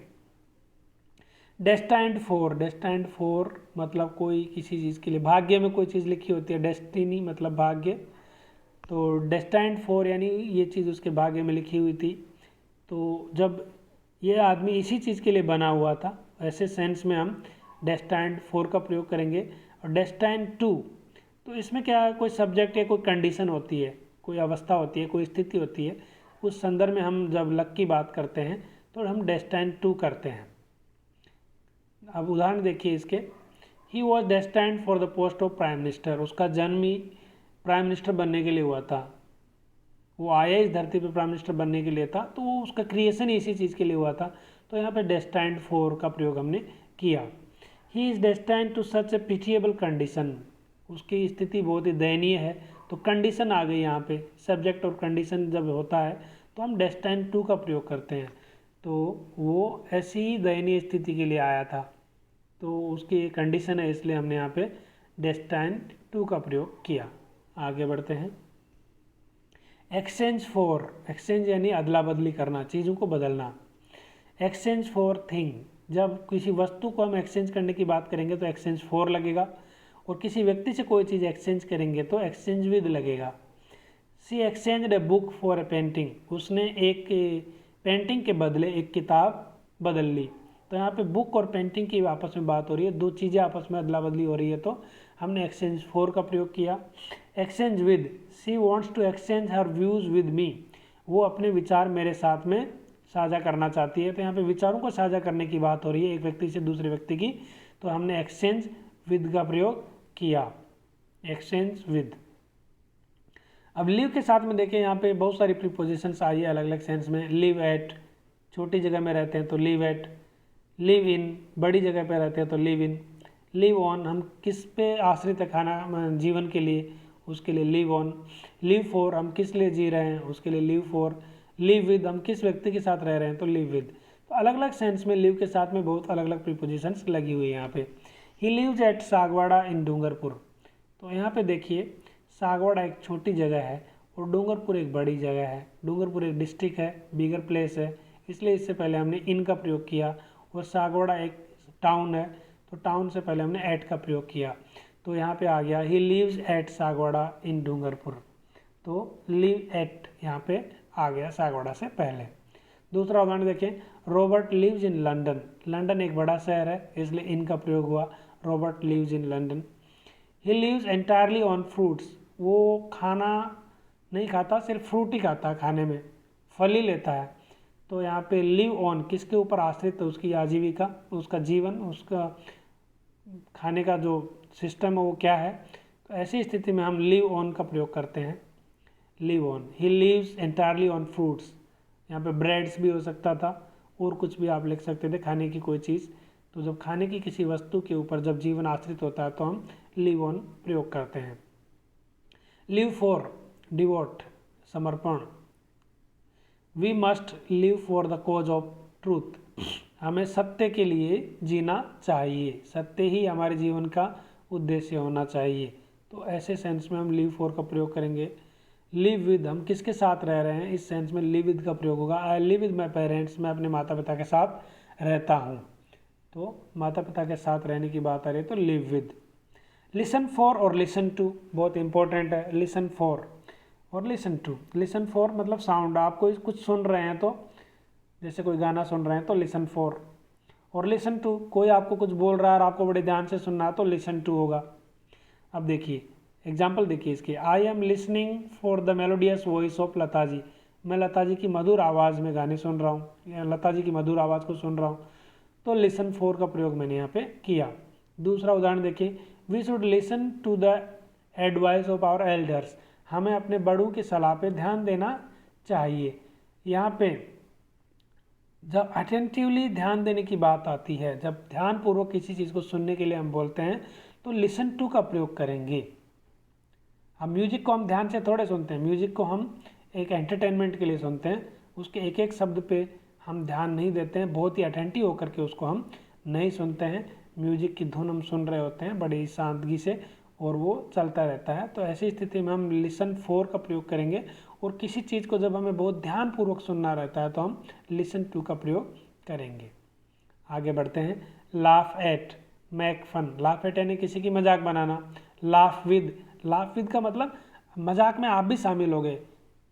डेस्टाइंड फॉर, डेस्टाइंड फॉर मतलब कोई किसी चीज़ के लिए, भाग्य में कोई चीज़ लिखी होती है, डेस्टिनी मतलब भाग्य, तो डेस्टाइंड फॉर यानी ये चीज़ उसके भाग्य में लिखी हुई थी। तो जब ये आदमी इसी चीज़ के लिए बना हुआ था, ऐसे सेंस में हम डेस्टाइंड फॉर का प्रयोग करेंगे। और डेस्टाइंड टू, तो इसमें क्या है, कोई सब्जेक्ट या कोई कंडीशन होती है, कोई अवस्था होती है, कोई स्थिति होती है, उस संदर्भ में हम जब लक की बात करते हैं तो हम डेस्टाइंड टू करते हैं। अब उदाहरण देखिए इसके, he was destined for the post of prime minister, उसका जन्म ही प्राइम मिनिस्टर बनने के लिए हुआ था, वो आया इस धरती पर प्राइम मिनिस्टर बनने के लिए था, तो वो उसका क्रिएशन ही इसी चीज़ के लिए हुआ था, तो यहाँ पे डेस्टाइंड फॉर का प्रयोग हमने किया। He is destined to such a pitiable condition, उसकी स्थिति बहुत ही दयनीय है, तो कंडीशन आ गई यहाँ पे, सब्जेक्ट और कंडीशन जब होता है तो हम डेस्टाइंड टू का प्रयोग करते हैं। तो वो ऐसी ही दयनीय स्थिति के लिए आया था, तो उसकी कंडीशन है, इसलिए हमने यहाँ पे डेस्टाइंड टू का प्रयोग किया। आगे बढ़ते हैं, एक्सचेंज फॉर, एक्सचेंज यानी अदला बदली करना, चीज़ों को बदलना। एक्सचेंज फॉर थिंग, जब किसी वस्तु को हम एक्सचेंज करने की बात करेंगे तो एक्सचेंज फॉर लगेगा, और किसी व्यक्ति से कोई चीज़ एक्सचेंज करेंगे तो एक्सचेंज विद लगेगा। She exchanged a book for a painting, उसने एक पेंटिंग के बदले एक किताब बदल ली। तो यहाँ पे बुक और पेंटिंग की आपस में बात हो रही है, दो चीज़ें आपस में अदला बदली हो रही है, तो हमने एक्सचेंज फॉर का प्रयोग किया। Exchange with, she wants to exchange her views with me, वो अपने विचार मेरे साथ में साझा करना चाहती है। तो यहाँ पे विचारों को साझा करने की बात हो रही है एक व्यक्ति से दूसरे व्यक्ति की, तो हमने एक्सचेंज विद का प्रयोग किया, एक्सचेंज विद। अब लिव के साथ में देखें, यहाँ पे बहुत सारी प्रीपोजिशंस आई है अलग अलग सेंस में। लिव एट, छोटी जगह में रहते हैं तो लिव एट। लिव इन, बड़ी जगह पे रहते हैं तो लिव इन। लिव ऑन, हम किस पे आश्रित है खाना जीवन के लिए, उसके लिए लिव ऑन। लिव फॉर, हम किस लिए जी रहे हैं, उसके लिए लिव फॉर। लिव विद, हम किस व्यक्ति के साथ रह रहे हैं तो लिव विद। तो अलग अलग सेंस में लिव के साथ में बहुत अलग अलग प्रीपोजिशंस लगी हुई है यहाँ पे। ही लिव्स एट सागवाड़ा इन डूंगरपुर, तो यहाँ पे देखिए सागवाड़ा एक छोटी जगह है और डूंगरपुर एक बड़ी जगह है। डूंगरपुर एक डिस्ट्रिक्ट है, बिगर प्लेस है, इसलिए इससे पहले हमने इन का प्रयोग किया। और सागवाड़ा एक टाउन है, तो टाउन से पहले हमने एट का प्रयोग किया। तो यहाँ पे आ गया ही लिव्स एट सागवाड़ा इन डूंगरपुर, तो लिव एट यहाँ पे आ गया सागवाड़ा से पहले। दूसरा उदाहरण देखें, Robert lives in London, London एक बड़ा शहर है इसलिए इन का प्रयोग हुआ, Robert lives in London. He lives entirely on fruits, वो खाना नहीं खाता, सिर्फ फ्रूट ही खाता है, खाने में फल ही लेता है। तो यहाँ पे लिव ऑन किसके ऊपर आश्रित है, उसकी आजीविका, उसका जीवन, उसका खाने का जो सिस्टम है वो क्या है। तो ऐसी स्थिति में हम लिव ऑन का प्रयोग करते हैं, live on. He lives entirely on fruits, यहाँ पे ब्रेड्स भी हो सकता था और कुछ भी आप लिख सकते थे, खाने की कोई चीज़। तो जब खाने की किसी वस्तु के ऊपर जब जीवन आश्रित होता है तो हम लिव ऑन प्रयोग करते हैं। लिव फॉर, डिवोट, समर्पण। We must live for the cause of truth, हमें सत्य के लिए जीना चाहिए, सत्य ही हमारे जीवन का उद्देश्य होना चाहिए। तो ऐसे सेंस में हम लिव फॉर का प्रयोग करेंगे। लिव विद, हम किसके साथ रह रहे हैं, इस सेंस में लिव विद का प्रयोग होगा। I live with my parents, मैं अपने माता पिता के साथ रहता हूँ, तो माता पिता के साथ रहने की बात आ रही है तो लिव विद। लिसन फॉर और लिसन टू बहुत इंपॉर्टेंट है, लिसन फॉर और लिसन टू। लिसन फॉर मतलब साउंड, आप कोई कुछ सुन रहे हैं तो जैसे कोई गाना सुन रहे हैं तो लिसन फॉर, और लिसन टू कोई आपको कुछ बोल रहा है और आपको बड़े ध्यान से सुनना है तो लिसन टू होगा। अब देखिए एग्जाम्पल देखिए इसके, I am listening for the melodious voice of Lata ji, मैं लता जी की मधुर आवाज़ में गाने सुन रहा हूँ या लता जी की मधुर आवाज़ को सुन रहा हूँ, तो लिसन फॉर का प्रयोग मैंने यहाँ पे किया। दूसरा उदाहरण देखिए, we should listen to the advice of our elders, हमें अपने बड़ों की सलाह पे ध्यान देना चाहिए। यहाँ पे जब अटेंटिवली ध्यान देने की बात आती है, जब ध्यानपूर्वक किसी चीज़ को सुनने के लिए हम बोलते हैं तो लिसन टू का प्रयोग करेंगे। हम म्यूजिक को हम ध्यान से थोड़े सुनते हैं, म्यूजिक को हम एक एंटरटेनमेंट के लिए सुनते हैं, उसके एक एक शब्द पे हम ध्यान नहीं देते हैं, बहुत ही अटेंटिव होकर के उसको हम नहीं सुनते हैं। म्यूजिक की धुन हम सुन रहे होते हैं बड़ी शांति से और वो चलता रहता है। तो ऐसी स्थिति में हम लिसन फॉर का प्रयोग करेंगे, और किसी चीज़ को जब हमें बहुत ध्यानपूर्वक सुनना रहता है तो हम लिसन टू का प्रयोग करेंगे। आगे बढ़ते हैं, laugh at, make fun, laugh at यानी किसी की मजाक बनाना। लाफ विद, लाफ विद का मतलब मजाक में आप भी शामिल हो गए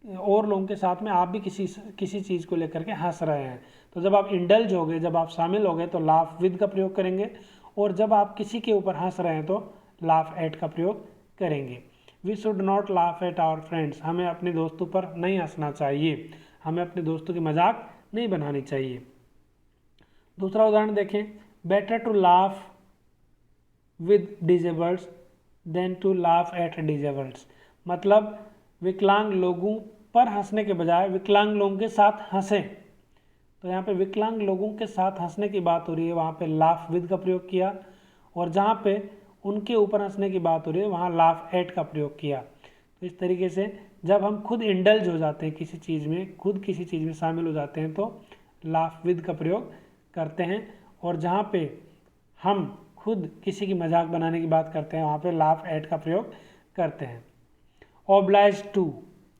और लोगों के साथ में आप भी किसी चीज़ को लेकर के हंस रहे हैं, तो जब आप इंडल्ज हो गए, जब आप शामिल हो गए तो लाफ विद का प्रयोग करेंगे, और जब आप किसी के ऊपर हंस रहे हैं तो लाफ एट का प्रयोग करेंगे। We should not laugh at our friends, हमें अपने दोस्तों पर नहीं हंसना चाहिए, हमें अपने दोस्तों की मजाक नहीं बनानी चाहिए। दूसरा उदाहरण देखें, better to laugh with disables than to laugh at disables, मतलब विकलांग लोगों पर हंसने के बजाय विकलांग लोगों के साथ हंसें। तो यहाँ पे विकलांग लोगों के साथ हंसने की बात हो रही है, वहाँ पे लाफ विद का प्रयोग किया, और जहाँ पे उनके ऊपर हंसने की बात हो रही है वहाँ लाफ एट का प्रयोग किया। तो इस तरीके से जब हम खुद इंडल्ज हो जाते हैं किसी चीज़ में, खुद किसी चीज़ में शामिल हो जाते हैं तो लाफ विद का प्रयोग करते हैं, और जहाँ पे हम खुद किसी की मजाक बनाने की बात करते हैं वहाँ पे लाफ एट का प्रयोग करते हैं। ऑब्लाइज टू,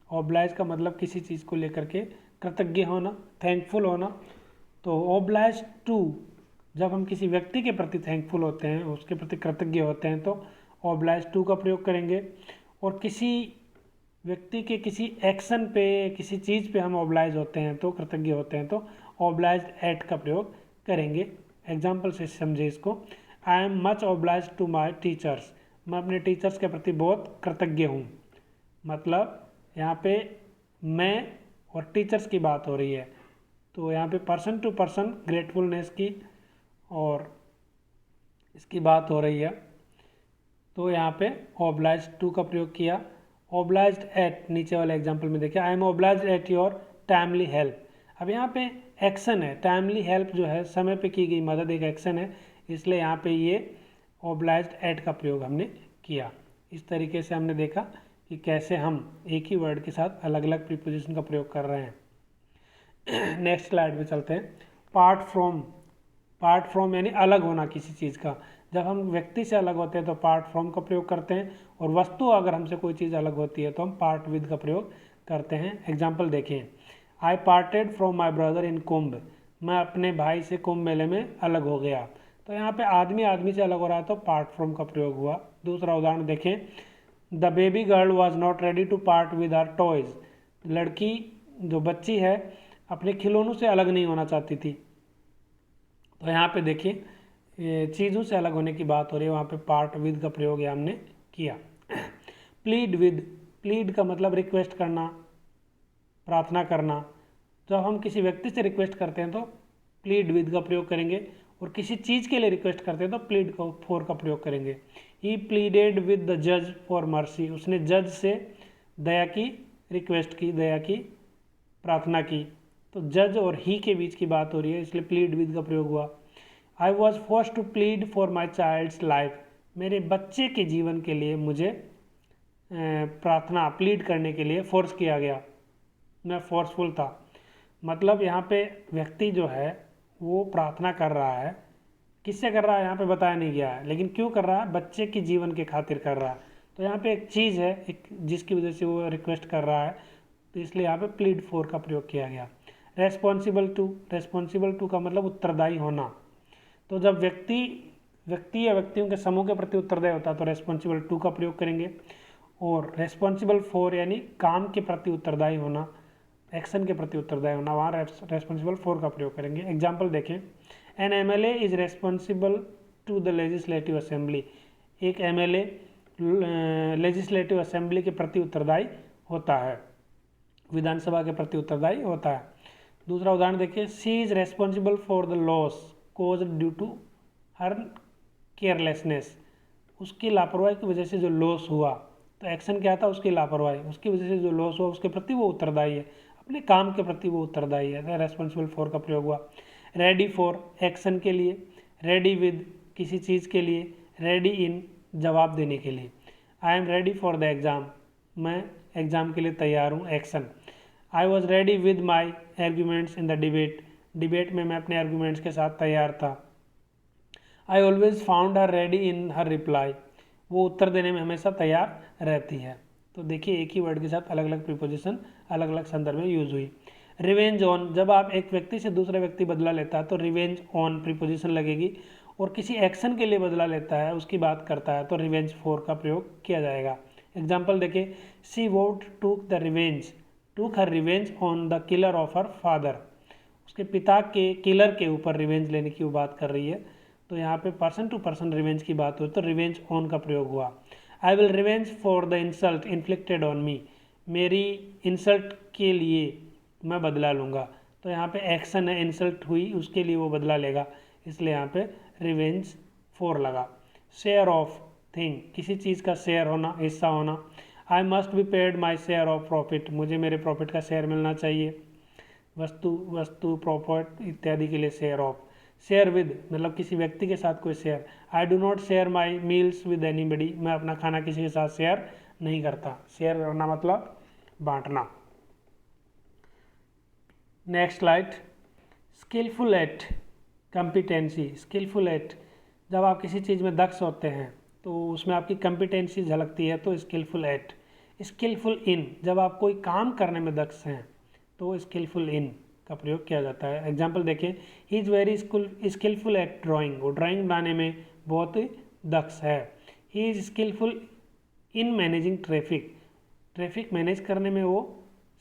ऑब्लाइज का मतलब किसी चीज़ को लेकर के कृतज्ञ होना, थैंकफुल होना। तो ऑब्लाइज टू, जब हम किसी व्यक्ति के प्रति थैंकफुल होते हैं, उसके प्रति कृतज्ञ होते हैं तो ऑब्लाइज टू का प्रयोग करेंगे। और किसी व्यक्ति के किसी एक्शन पे, किसी चीज़ पे हम ऑब्लाइज होते हैं तो, कृतज्ञ होते हैं तो ऑब्लाइज्ड एट का प्रयोग करेंगे। एग्जाम्पल से समझे इसको। I am much oblige to my teachers, मैं अपने टीचर्स के प्रति बहुत कृतज्ञ हूँ। मतलब यहाँ पे मैं और टीचर्स की बात हो रही है, तो यहाँ पे पर्सन टू पर्सन ग्रेटफुलनेस की और इसकी बात हो रही है, तो यहाँ पे ऑब्लाइज टू का प्रयोग किया। ऑब्लाइज्ड एट नीचे वाले एग्जाम्पल में देखिए, I am obliged at your timely help. अब यहाँ पे एक्शन है, टाइमली हेल्प जो है समय पे की गई मदद एक एक्शन है, इसलिए यहाँ पे ये ऑब्लाइज्ड एट का प्रयोग हमने किया। इस तरीके से हमने देखा कि कैसे हम एक ही वर्ड के साथ अलग अलग प्रीपोजिशन का प्रयोग कर रहे हैं। नेक्स्ट स्लाइड पे चलते हैं। पार्ट फ्रॉम यानी अलग होना किसी चीज़ का। जब हम व्यक्ति से अलग होते हैं तो पार्ट फ्रॉम का प्रयोग करते हैं, और वस्तु अगर हमसे कोई चीज़ अलग होती है तो हम पार्ट विद का प्रयोग करते हैं। एग्जाम्पल देखें, I parted from my brother in Kumbh, मैं अपने भाई से कुंभ मेले में अलग हो गया। तो यहाँ पे आदमी आदमी से अलग हो रहा है तो पार्ट फ्रॉम का प्रयोग हुआ। दूसरा उदाहरण देखें, the baby girl was not ready to part with our toys, लड़की जो बच्ची है अपने खिलौनों से अलग नहीं होना चाहती थी। तो यहाँ पे देखिए चीज़ों से अलग होने की बात हो रही है, वहाँ पे पार्ट विद का प्रयोग हमने किया। प्लीड विद, प्लीड का मतलब रिक्वेस्ट करना, प्रार्थना करना। जब हम किसी व्यक्ति से रिक्वेस्ट करते हैं तो प्लीड विद का प्रयोग करेंगे, और किसी चीज़ के लिए रिक्वेस्ट करते हैं तो प्लीड फॉर का प्रयोग करेंगे। ही प्लीडेड विद द जज फॉर मर्सी, उसने जज से दया की रिक्वेस्ट की, दया की प्रार्थना की। तो जज और ही के बीच की बात हो रही है, इसलिए प्लीड विद का प्रयोग हुआ। I was force to plead for my child's life, मेरे बच्चे के जीवन के लिए मुझे प्रार्थना प्लीड करने के लिए फोर्स किया गया, मैं फोर्सफुल था। मतलब यहाँ पे व्यक्ति जो है वो प्रार्थना कर रहा है, किससे कर रहा है यहाँ पे बताया नहीं गया है, लेकिन क्यों कर रहा है, बच्चे के जीवन के खातिर कर रहा है। तो यहाँ पे एक चीज़ है एक जिसकी वजह से वो रिक्वेस्ट कर रहा है, तो इसलिए यहाँ पे प्लीड फॉर का प्रयोग किया गया। रेस्पॉन्सिबल टू का मतलब उत्तरदायी होना। तो जब व्यक्ति या व्यक्तियों के समूह के प्रति उत्तरदायी होता है तो रेस्पॉन्सिबल टू का प्रयोग करेंगे। और रेस्पॉन्सिबल फॉर यानी काम के प्रति उत्तरदायी होना, एक्शन के प्रति उत्तरदायी होना, वहाँ रेस्पॉन्सिबल फॉर का प्रयोग करेंगे। एग्जाम्पल देखें, an MLA is responsible to the legislative assembly, एक MLA लेजिस्लेटिव असेंबली के प्रति उत्तरदायी होता है, विधानसभा के प्रति उत्तरदायी होता है। दूसरा उदाहरण देखिए, she is responsible for the loss cause due to her carelessness, उसकी लापरवाही की वजह से जो लॉस हुआ, तो एक्शन क्या था, उसकी लापरवाही, उसकी वजह से जो लॉस हुआ उसके प्रति वो उत्तरदायी है, अपने काम के प्रति वो उत्तरदायी है, रेस्पॉन्सिबल फॉर का प्रयोग हुआ। रेडी फॉर एक्शन के लिए, रेडी विद किसी चीज़ के लिए, रेडी इन जवाब देने के लिए। I am ready for the exam, मैं एग्ज़ाम के लिए तैयार हूँ, action. I was ready with my arguments in the debate, debate में मैं अपने आर्ग्यूमेंट्स के साथ तैयार था। I always found her ready in her reply, वो उत्तर देने में हमेशा तैयार रहती है। तो देखिए एक ही वर्ड के साथ अलग अलग प्रीपोजिशन अलग अलग संदर्भ में यूज हुई। रिवेंज ऑन, जब आप एक व्यक्ति से दूसरा व्यक्ति बदला लेता है तो रिवेंज ऑन प्रीपोजिशन लगेगी, और किसी एक्शन के लिए बदला लेता है, उसकी बात करता है तो रिवेंज फॉर का प्रयोग किया जाएगा। एग्जाम्पल देखिए, she vote took the revenge, took her revenge on the killer of her father, उसके पिता के किलर के ऊपर रिवेंज लेने की वो बात कर रही है। तो यहाँ पे पर्सन टू पर्सन रिवेंज की बात हुई तो रिवेंज ऑन का प्रयोग हुआ। I will revenge for the insult inflicted on me, मेरी इंसल्ट के लिए मैं बदला लूँगा। तो यहाँ पे एक्शन है, इंसल्ट हुई उसके लिए वो बदला लेगा, इसलिए यहाँ पे रिवेंज फॉर लगा। शेयर ऑफ थिंग, किसी चीज़ का शेयर होना, हिस्सा होना। I must be paid my share of profit, मुझे मेरे प्रॉफिट का शेयर मिलना चाहिए, वस्तु प्रॉफिट इत्यादि के लिए शेयर ऑफ। शेयर विद मतलब किसी व्यक्ति के साथ कोई share. I do not share my meals with anybody, मैं अपना खाना किसी के साथ शेयर नहीं करता। शेयर करना मतलब बांटना। Next slide, skilful at competency. Skilful at, जब आप किसी चीज़ में दक्ष होते हैं तो उसमें आपकी कम्पिटेंसी झलकती है, तो स्किलफुल एट। स्किलफुल इन, जब आप कोई काम करने में दक्ष हैं तो स्किलफुल इन का प्रयोग किया जाता है। एग्जाम्पल देखिए, he is very skilful at drawing, वो ड्राइंग बनाने में बहुत दक्ष है। He is skilful in managing traffic, traffic manage करने में वो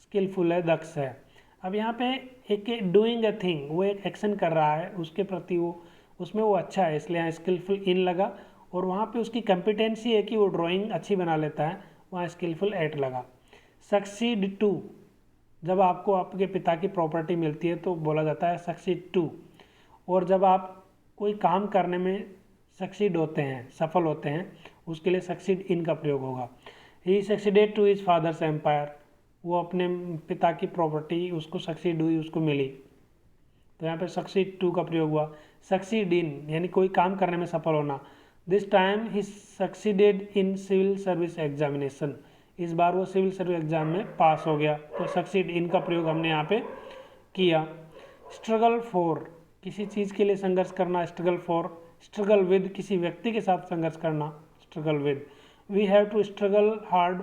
स्किलफुल है, दक्ष है। अब यहाँ पे एक डूइंग अ थिंग, वो एक एक्शन कर रहा है, उसके प्रति वो उसमें वो अच्छा है, इसलिए यहाँ स्किलफुल इन लगा। और वहाँ पे उसकी कंपिटेंसी है कि वो ड्राइंग अच्छी बना लेता है, वहाँ स्किलफुल एट लगा। सक्सीड टू, जब आपको आपके पिता की प्रॉपर्टी मिलती है तो बोला जाता है सक्सीड टू। और जब आप कोई काम करने में सक्सीड होते हैं, सफल होते हैं, उसके लिए सक्सीड इन का प्रयोग होगा। He succeeded to his father's empire, वो अपने पिता की प्रॉपर्टी उसको सक्सीड हुई, उसको मिली, तो यहाँ पे सक्सीड टू का प्रयोग हुआ। सक्सीड इन यानी कोई काम करने में सफल होना। This time he succeeded in civil service examination, इस बार वो सिविल सर्विस एग्जाम में पास हो गया, तो सक्सीड इन का प्रयोग हमने यहाँ पे किया। स्ट्रगल फॉर, किसी चीज़ के लिए संघर्ष करना, स्ट्रगल फॉर। स्ट्रगल विद, किसी व्यक्ति के साथ संघर्ष करना, struggle with. We have to struggle hard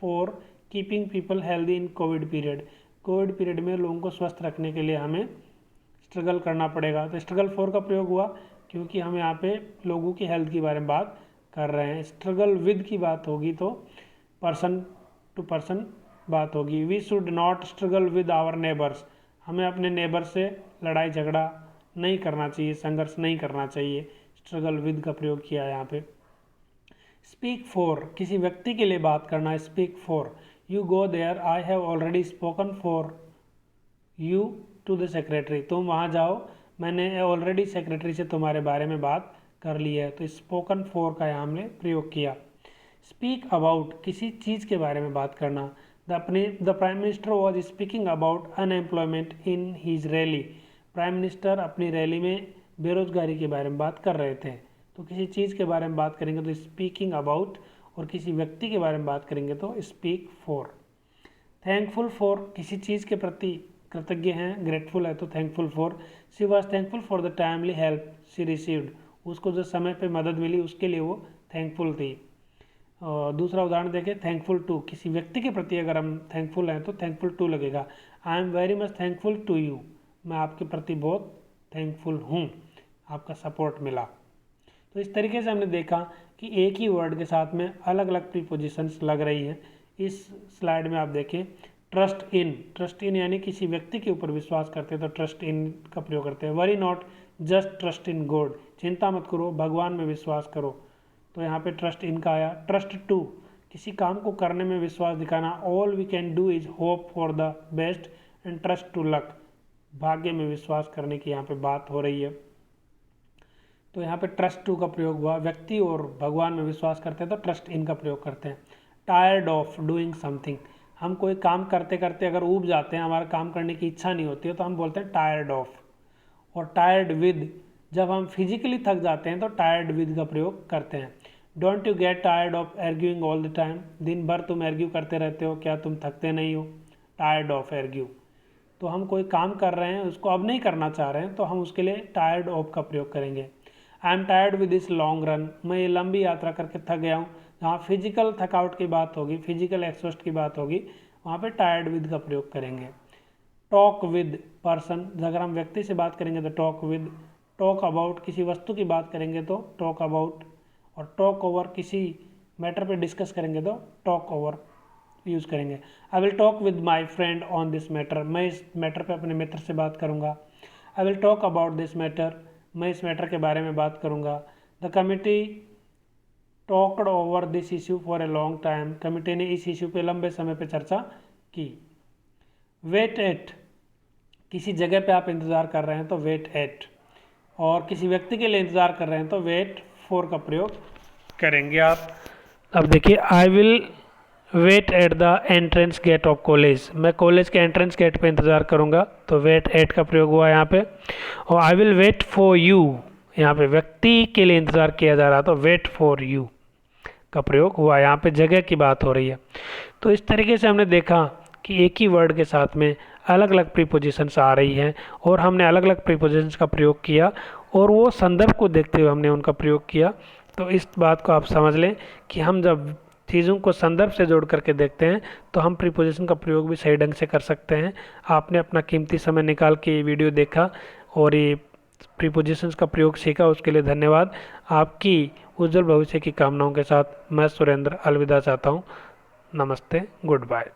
for keeping people healthy in Covid period, Covid period में लोगों को स्वस्थ रखने के लिए हमें स्ट्रगल करना पड़ेगा। तो स्ट्रगल फॉर का प्रयोग हुआ क्योंकि हम यहाँ पे लोगों की हेल्थ के बारे में बात कर रहे हैं। स्ट्रगल विद की बात होगी तो पर्सन टू पर्सन बात होगी। We should not struggle with our neighbours, हमें अपने नेबर से लड़ाई झगड़ा नहीं करना चाहिए, संघर्ष नहीं करना चाहिए। स्ट्रगल विद का प्रयोग किया है यहाँ पे। स्पीक फॉर, किसी व्यक्ति के लिए बात करना, speak for. You go there, I have already spoken for you to the secretary, तुम वहाँ जाओ, मैंने ऑलरेडी सेक्रेटरी से तुम्हारे बारे में बात कर ली है, तो स्पोकन फॉर का यहाँ हमने प्रयोग किया। स्पीक अबाउट, किसी चीज़ के बारे में बात करना। The prime minister was speaking about unemployment in his rally, prime minister अपनी रैली में बेरोजगारी के बारे में बात कर रहे थे। तो किसी चीज़ के बारे में बात करेंगे तो स्पीकिंग अबाउट, और किसी व्यक्ति के बारे में बात करेंगे तो स्पीक फॉर। थैंकफुल फॉर, किसी चीज़ के प्रति कृतज्ञ हैं, ग्रेटफुल है तो thankful for. She was thankful for the timely help she received, उसको जो समय पे मदद मिली उसके लिए वो थैंकफुल थी। दूसरा उदाहरण देखें, थैंकफुल टू, किसी व्यक्ति के प्रति अगर हम थैंकफुल हैं तो थैंकफुल टू लगेगा। I am very much thankful to you, मैं आपके प्रति बहुत थैंकफुल हूँ, आपका सपोर्ट मिला। तो इस तरीके से हमने देखा कि एक ही वर्ड के साथ में अलग अलग प्रीपोजिशंस लग रही हैं। इस स्लाइड में आप देखें, ट्रस्ट इन, ट्रस्ट इन यानी किसी व्यक्ति के ऊपर विश्वास करते हैं तो ट्रस्ट इन का प्रयोग करते हैं। Worry not just trust in God, चिंता मत करो, भगवान में विश्वास करो, तो यहाँ पे ट्रस्ट इन का आया। ट्रस्ट टू, किसी काम को करने में विश्वास दिखाना। All we can do is hope for the best and trust to luck, भाग्य में विश्वास करने की यहाँ पे बात हो रही है, तो यहाँ पे ट्रस्ट टू का प्रयोग हुआ। व्यक्ति और भगवान में विश्वास करते हैं तो ट्रस्ट इन का प्रयोग करते हैं। टायर्ड ऑफ डूइंग समथिंग, हम कोई काम करते करते अगर ऊब जाते हैं, हमारा काम करने की इच्छा नहीं होती है तो हम बोलते हैं टायर्ड ऑफ। और टायर्ड विद, जब हम फिजिकली थक जाते हैं तो टायर्ड विद का प्रयोग करते हैं। Don't you get tired of arguing all the time, दिन भर तुम आर्ग्यू करते रहते हो, क्या तुम थकते नहीं हो? टायर्ड ऑफ आर्ग्यू, तो हम कोई काम कर रहे हैं उसको अब नहीं करना चाह रहे हैं तो हम उसके लिए टायर्ड ऑफ का प्रयोग करेंगे। I am tired with this long run, मैं ये लंबी यात्रा करके थक गया हूँ। जहाँ फिजिकल थकावट की बात होगी, फिजिकल एक्सॉस्ट की बात होगी, वहाँ पे टायर्ड विद का प्रयोग करेंगे। टॉक विद पर्सन, अगर हम व्यक्ति से बात करेंगे तो टॉक विद। टॉक अबाउट, किसी वस्तु की बात करेंगे तो टॉक अबाउट। और टॉक ओवर, किसी मैटर पे डिस्कस करेंगे तो टॉक ओवर यूज़ करेंगे। I will talk with my friend on this matter, मैं इस मैटर पे अपने मित्र से बात करूँगा। I will talk about this matter, मैं इस मैटर के बारे में बात करूँगा। The committee talked over this issue for a long time, committee ने इस इशू पे लंबे समय पे चर्चा की। वेट एट, किसी जगह पे आप इंतज़ार कर रहे हैं तो वेट एट, और किसी व्यक्ति के लिए इंतज़ार कर रहे हैं तो वेट फॉर का प्रयोग करेंगे आप। अब देखिए, I will wait at the entrance gate of college, मैं कॉलेज के एंट्रेंस गेट पे इंतज़ार करूँगा, तो वेट एट का प्रयोग हुआ यहाँ पे। और I will wait for you, यहाँ पे व्यक्ति के लिए इंतज़ार किया जा रहा तो वेट फॉर यू का प्रयोग हुआ, यहाँ पे जगह की बात हो रही है। तो इस तरीके से हमने देखा कि एक ही वर्ड के साथ में अलग अलग प्रीपोजिशंस आ रही हैं और हमने अलग अलग प्रीपोजिशंस का प्रयोग किया और वो संदर्भ को देखते हुए हमने उनका प्रयोग किया। तो इस बात को आप समझ लें कि हम जब चीज़ों को संदर्भ से जोड़ करके देखते हैं तो हम प्रीपोजिशन का प्रयोग भी सही ढंग से कर सकते हैं। आपने अपना कीमती समय निकाल के ये वीडियो देखा और ये प्रीपोजिशंस का प्रयोग सीखा, उसके लिए धन्यवाद। आपकी उज्जवल भविष्य की कामनाओं के साथ मैं सुरेंद्र अलविदा चाहता हूँ। नमस्ते, गुड बाय।